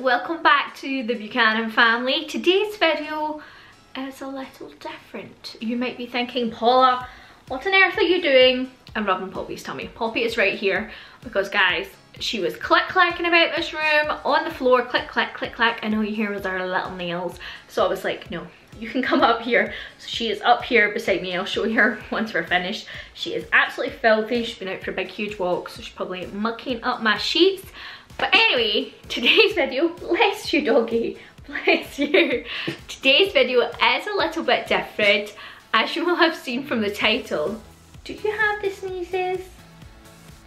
welcome back to the Buchanan family. Today's video is a little different. You might be thinking, Paula, what on earth are you doing? I'm rubbing Poppy's tummy. Poppy is right here because guys, she was click-clacking about this room on the floor, click clack click clack. I know you hear was our little nails, so I was like, no, you can come up here. So she is up here beside me. I'll show you her once we're finished. She is absolutely filthy. She's been out for a big huge walk, so she's probably mucking up my sheets. But anyway, today's video, bless you doggy, bless you. Today's video is a little bit different, as you will have seen from the title. Do you have the sneezes?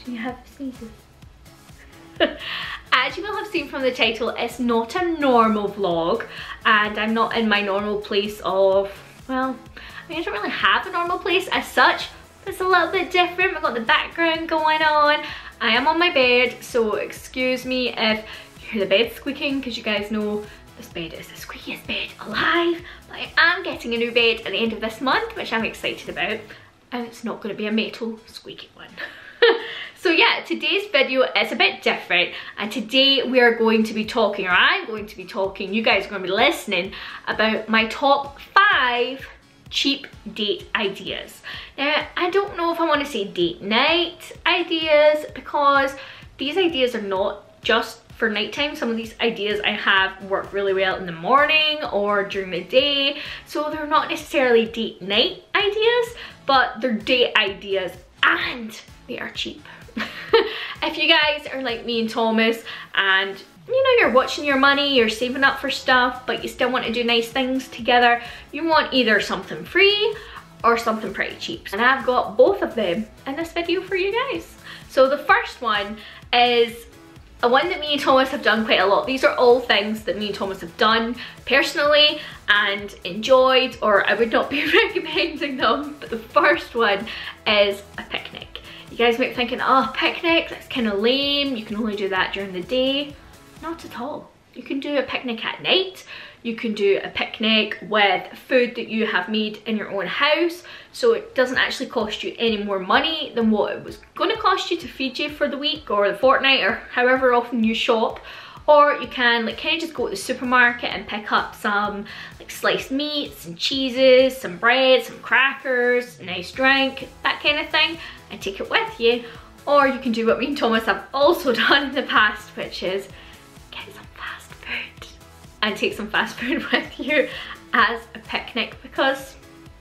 Do you have the sneezes? As you will have seen from the title, it's not a normal vlog, and I'm not in my normal place of, well, I mean, I don't really have a normal place as such. It's a little bit different. We've got the background going on. I am on my bed, so excuse me if you hear the bed squeaking, because you guys know this bed is the squeakiest bed alive. But I am getting a new bed at the end of this month, which I'm excited about, and it's not going to be a metal squeaky one. So yeah, today's video is a bit different, and today we are going to be talking, or I'm going to be talking, you guys are going to be listening about my top 5 cheap date ideas. Now, I don't know if I want to say date night ideas, because these ideas are not just for nighttime. Some of these ideas I have work really well in the morning or during the day, so they're not necessarily date night ideas, but they're date ideas, and they are cheap. If you guys are like me and Thomas, and you know, you're watching your money, you're saving up for stuff, but you still want to do nice things together, you want either something free or something pretty cheap. And I've got both of them in this video for you guys. So the first one is a one that me and Thomas have done quite a lot. These are all things that me and Thomas have done personally and enjoyed, or I would not be recommending them. But the first one is a picnic. You guys might be thinking, oh, picnic, that's kind of lame. You can only do that during the day. Not at all. You can do a picnic at night. You can do a picnic with food that you have made in your own house, so it doesn't actually cost you any more money than what it was going to cost you to feed you for the week or the fortnight or however often you shop. Or you can like kind of just go to the supermarket and pick up some like sliced meats and cheeses, some bread, some crackers, a nice drink, that kind of thing, and take it with you. Or you can do what me and Thomas have also done in the past, which is get some fast food and take some fast food with you as a picnic, because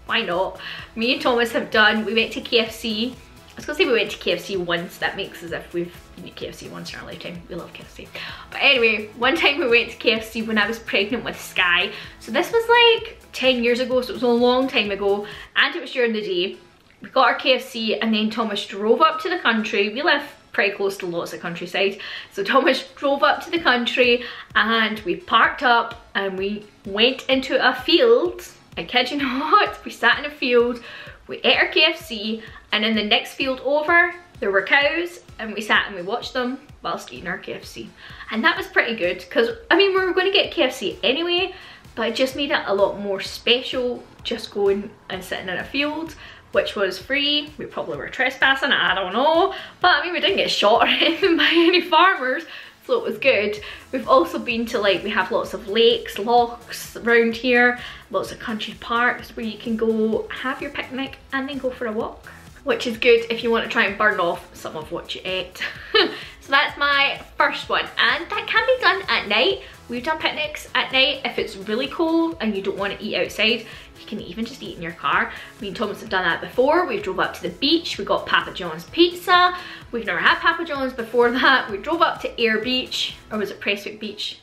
why not? Me and Thomas have done, we went to KFC. I was gonna say we went to KFC once, that makes as if we've been to KFC once in our lifetime. We love KFC. But anyway, one time we went to KFC when I was pregnant with Sky. So this was like 10 years ago, so it was a long time ago, and it was during the day. We got our KFC, and then Thomas drove up to the country. We live pretty close to lots of countryside. So Thomas drove up to the country, and we parked up and we went into a field. I kid you not, we sat in a field, we ate our KFC, and in the next field over, there were cows, and we sat and we watched them whilst eating our KFC. And that was pretty good, because, I mean, we were going to get KFC anyway, but it just made it a lot more special just going and sitting in a field, which was free. We probably were trespassing, I don't know, but I mean, we didn't get shot or anything by any farmers, so it was good. We've also been to, like, we have lots of lakes, lochs around here, lots of country parks where you can go have your picnic and then go for a walk, which is good if you want to try and burn off some of what you ate. So that's my first one, and that can be done at night. We've done picnics at night if it's really cold and you don't want to eat outside. You can even just eat in your car. Me and Thomas have done that before. We drove up to the beach, we got Papa John's pizza. We've never had Papa John's before that. We drove up to Ayr Beach, or was it Prestwick Beach?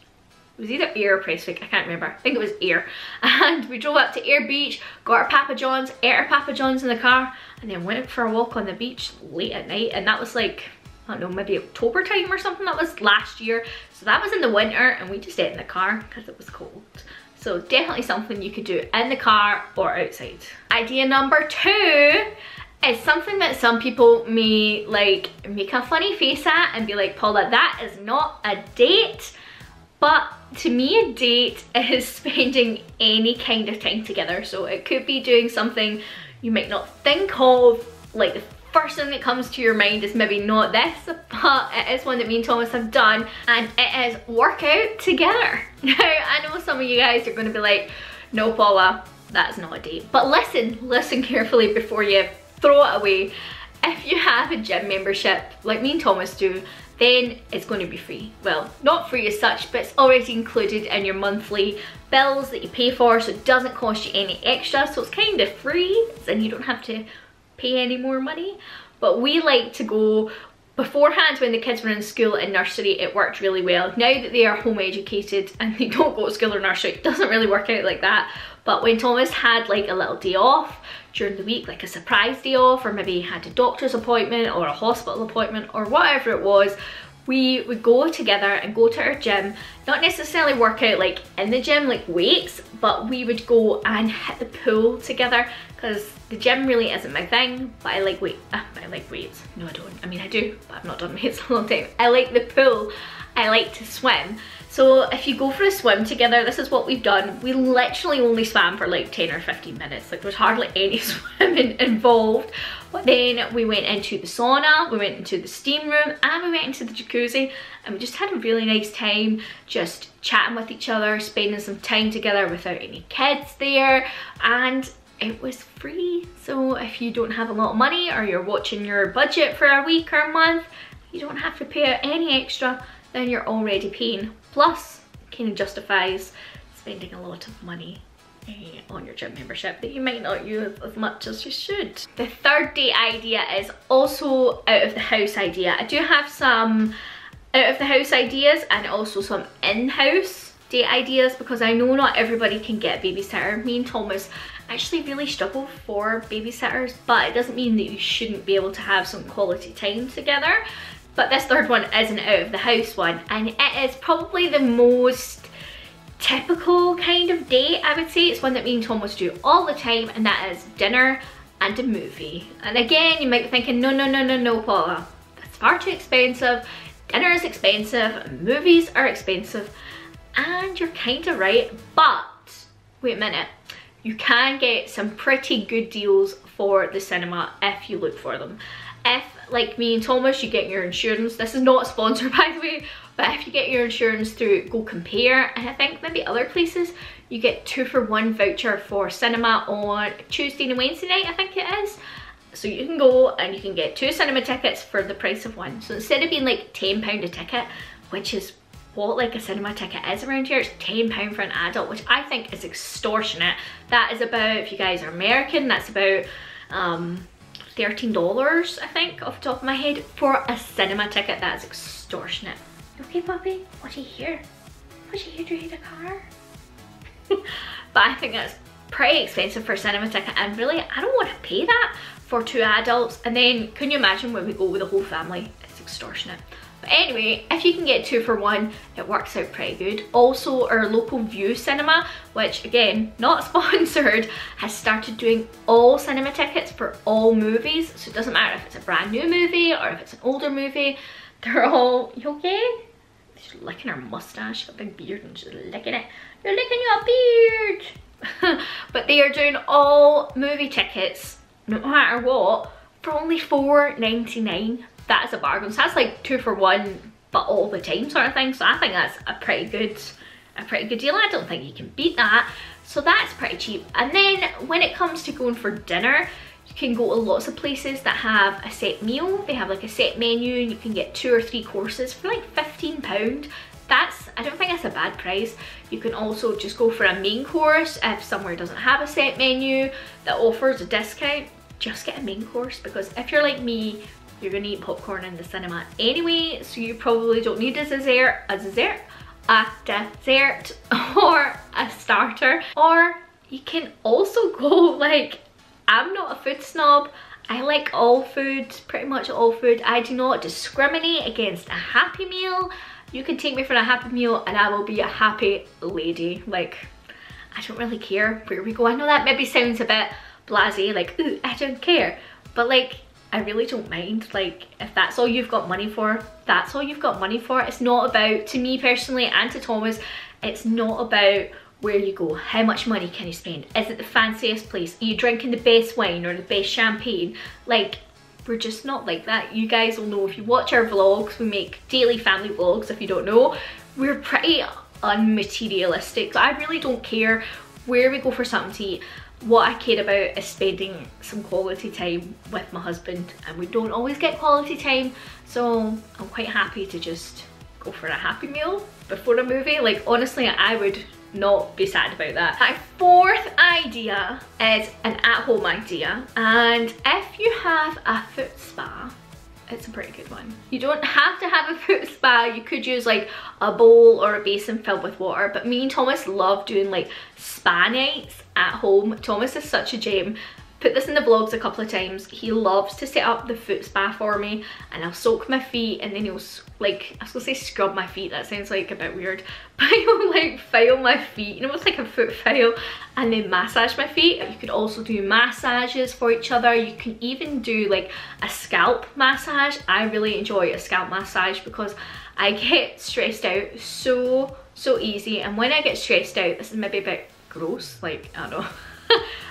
It was either Ayr or Prestwick, I can't remember. I think it was Ayr. And we drove up to Ayr Beach, got our Papa John's, ate our Papa John's in the car, and then went for a walk on the beach late at night. And that was like, I don't know, maybe October time or something. That was last year. So that was in the winter, and we just ate in the car because it was cold. So definitely something you could do in the car or outside. Idea number 2 is something that some people may like make a funny face at and be like, Paula, that is not a date. But to me, a date is spending any kind of time together. So it could be doing something you might not think of, like the first thing that comes to your mind is maybe not this, but it is one that me and Thomas have done, and it is workout together. Now, I know some of you guys are going to be like, no Paula, that's not a date. But listen carefully before you throw it away. If you have a gym membership, like me and Thomas do, then it's going to be free. Well, not free as such, but it's already included in your monthly bills that you pay for, so it doesn't cost you any extra, so it's kind of free, and you don't have to pay any more money. But we like to go beforehand. When the kids were in school and nursery, it worked really well. Now that they are home educated and they don't go to school or nursery, it doesn't really work out like that. But when Thomas had like a little day off during the week, like a surprise day off, or maybe he had a doctor's appointment or a hospital appointment or whatever it was, we would go together and go to our gym, not necessarily work out like in the gym like weights, but we would go and hit the pool together, because the gym really isn't my thing, but I like weights. No, I don't. I mean, I do, but I've not done weights in a long time. I like the pool. I like to swim. So if you go for a swim together, this is what we've done. We literally only swam for like 10 or 15 minutes. Like, there's hardly any swimming involved. But then we went into the sauna, we went into the steam room, and we went into the jacuzzi, and we just had a really nice time just chatting with each other, spending some time together without any kids there, and it was free. So if you don't have a lot of money, or you're watching your budget for a week or a month, you don't have to pay any extra than you're already paying. Plus, it kind of justifies spending a lot of money on your gym membership that you might not use as much as you should. The third date idea is also out of the house idea. I do have some out of the house ideas and also some in-house date ideas, because I know not everybody can get a babysitter. Me and Thomas actually really struggle for babysitters, but it doesn't mean that you shouldn't be able to have some quality time together. But this third one is an out of the house one, and it is probably the most typical kind of date, I would say. It's one that me and Thomas do all the time, and that is dinner and a movie. And again, you might be thinking, no, Paula, that's far too expensive. Dinner is expensive, movies are expensive, and you're kind of right. But wait a minute, you can get some pretty good deals for the cinema if you look for them. If, like me and Thomas, you get your insurance, this is not sponsored by the way, but if you get your insurance through Go Compare, and I think maybe other places, you get 2-for-1 voucher for cinema on Tuesday and Wednesday night, I think it is. So you can go and you can get 2 cinema tickets for the price of 1. So instead of being like £10 a ticket, which is what like a cinema ticket is around here, it's £10 for an adult, which I think is extortionate. That is about, if you guys are American, that's about $13, I think, off the top of my head, for a cinema ticket. That is extortionate. Okay, puppy? What do you hear? What do you hear? Do you hear the car? But I think that's pretty expensive for a cinema ticket, and really, I don't want to pay that for 2 adults. And then, can you imagine when we go with the whole family? It's extortionate. But anyway, if you can get 2-for-1, it works out pretty good. Also, our local View Cinema, which again, not sponsored, has started doing all cinema tickets for all movies. So it doesn't matter if it's a brand new movie or if it's an older movie. They're all, you okay? She's licking her mustache, a big beard, and she's licking it. You're licking your beard! But they are doing all movie tickets, no matter what, for only $4.99. That is a bargain. So that's like 2-for-1, but all the time sort of thing. So I think that's a pretty good deal. I don't think you can beat that. So that's pretty cheap. And then when it comes to going for dinner, you can go to lots of places that have a set meal. They have like a set menu, and you can get 2 or 3 courses for like £15. I don't think that's a bad price. You can also just go for a main course if somewhere doesn't have a set menu that offers a discount. Just get a main course, because if you're like me, you're gonna eat popcorn in the cinema anyway, so you probably don't need a dessert, or a starter. Or you can also go, like, I'm not a food snob. I like all food, pretty much all food. I do not discriminate against a Happy Meal. You can take me for a Happy Meal and I will be a happy lady. Like, I don't really care where we go. I know that maybe sounds a bit blasé, like, ooh, I don't care. But like, I really don't mind. Like, if that's all you've got money for, that's all you've got money for. It's not about, to me personally and to Thomas, it's not about where you go. How much money can you spend? Is it the fanciest place? Are you drinking the best wine or the best champagne? Like, we're just not like that. You guys will know if you watch our vlogs. We make daily family vlogs. If you don't know, we're pretty unmaterialistic. So I really don't care where we go for something to eat. What I care about is spending some quality time with my husband, and we don't always get quality time, so I'm quite happy to just go for a Happy Meal before a movie. Like, honestly, I would not be sad about that. My fourth idea is an at-home idea, and if you have a foot spa, it's a pretty good one. You don't have to have a foot spa. You could use like a bowl or a basin filled with water, but me and Thomas love doing like spa nights at home. Thomas is such a gem. Put this in the vlogs a couple of times. He loves to set up the foot spa for me, and I'll soak my feet, and then he'll, like, I was gonna say scrub my feet, that sounds like a bit weird, but he'll like file my feet, you know, it's like a foot file, and then massage my feet. You could also do massages for each other. You can even do like a scalp massage. I really enjoy a scalp massage because I get stressed out so easy, and when I get stressed out, this is maybe a bit gross, like, I don't know,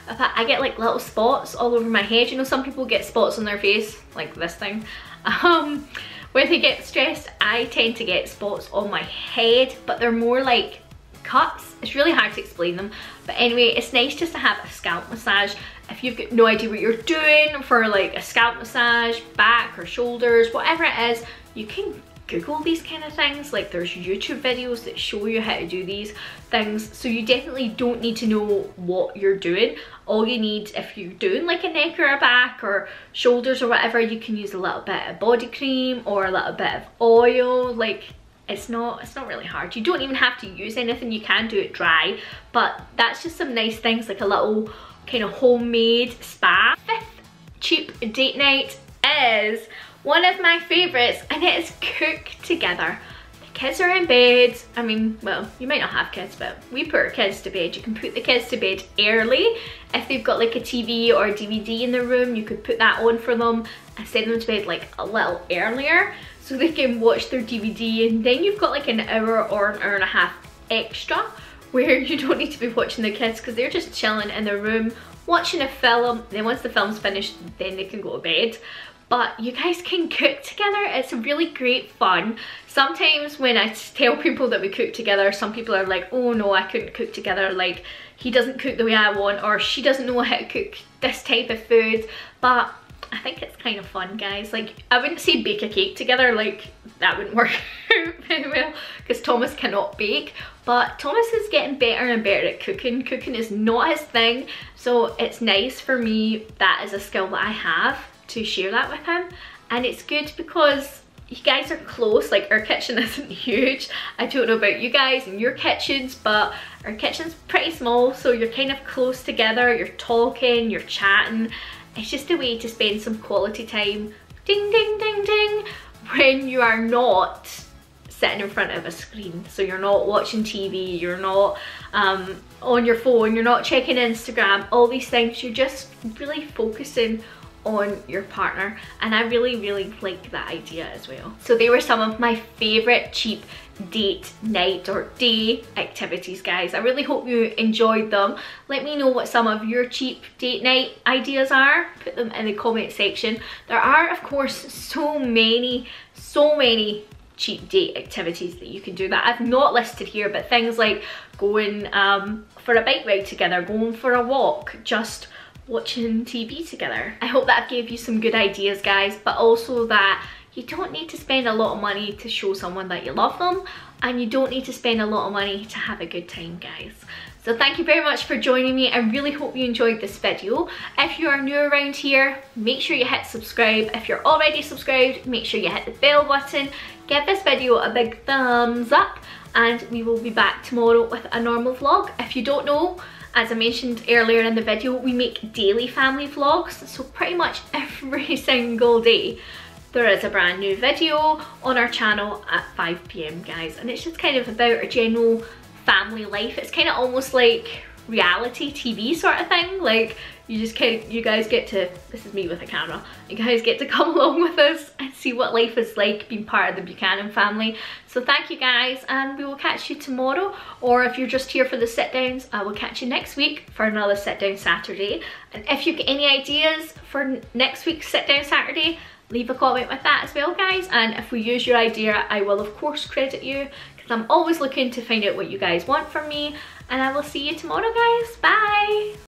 I get like little spots all over my head. You know, some people get spots on their face, like this thing. When they get stressed, I tend to get spots on my head, but they're more like cuts. It's really hard to explain them. But anyway, it's nice just to have a scalp massage. If you've got no idea what you're doing for like a scalp massage, back or shoulders, whatever it is, you can Google these kind of things. Like, there's YouTube videos that show you how to do these things, so you definitely don't need to know what you're doing. All you need, if you're doing like a neck or a back or shoulders or whatever, you can use a little bit of body cream or a little bit of oil. Like, it's not really hard. You don't even have to use anything. You can do it dry, but that's just some nice things, like a little kind of homemade spa. Fifth cheap date night is one of my favorites, and it is cook together. The kids are in bed. I mean, well, you might not have kids, but we put our kids to bed. You can put the kids to bed early. If they've got like a TV or a DVD in the room, you could put that on for them and send them to bed like a little earlier so they can watch their DVD, and then you've got like an hour or an hour and a half extra where you don't need to be watching the kids because they're just chilling in their room watching a film. Then once the film's finished, then they can go to bed. But you guys can cook together. It's really great fun. Sometimes when I tell people that we cook together, some people are like, oh no, I couldn't cook together. Like, he doesn't cook the way I want, or she doesn't know how to cook this type of food. But I think it's kind of fun, guys. Like, I wouldn't say bake a cake together. Like, that wouldn't work very well because Thomas cannot bake. But Thomas is getting better and better at cooking. Cooking is not his thing. So it's nice for me. That is a skill that I have to share that with him, and it's good because you guys are close. Like, our kitchen isn't huge. I don't know about you guys and your kitchens, but our kitchen's pretty small, so you're kind of close together. You're talking, you're chatting. It's just a way to spend some quality time, ding ding ding ding, when you are not sitting in front of a screen. So you're not watching TV, you're not on your phone, you're not checking Instagram, all these things. You're just really focusing on your partner, and I really like that idea as well. So they were some of my favorite cheap date night or day activities, guys. I really hope you enjoyed them. Let me know what some of your cheap date night ideas are. Put them in the comment section. There are, of course, so many cheap date activities that you can do that I've not listed here, but things like going for a bike ride together, going for a walk, just watching TV together. I hope that gave you some good ideas, guys, but also that you don't need to spend a lot of money to show someone that you love them, and you don't need to spend a lot of money to have a good time, guys. So thank you very much for joining me. I really hope you enjoyed this video. If you are new around here, make sure you hit subscribe. If you're already subscribed, make sure you hit the bell button. Give this video a big thumbs up, and we will be back tomorrow with a normal vlog. If you don't know, as I mentioned earlier in the video, we make daily family vlogs, so pretty much every single day there is a brand new video on our channel at 5 PM, guys, and it's just kind of about our general family life. It's kind of almost like reality TV sort of thing. Like you guys get to, this is me with a camera, you guys get to come along with us and see what life is like being part of the Buchanan family. So thank you guys, and we will catch you tomorrow, or if you're just here for the sit downs, I will catch you next week for another sit down Saturday. And if you've got any ideas for next week's sit down Saturday, leave a comment with that as well, guys. And if we use your idea, I will of course credit you, because I'm always looking to find out what you guys want from me. And I will see you tomorrow, guys. Bye.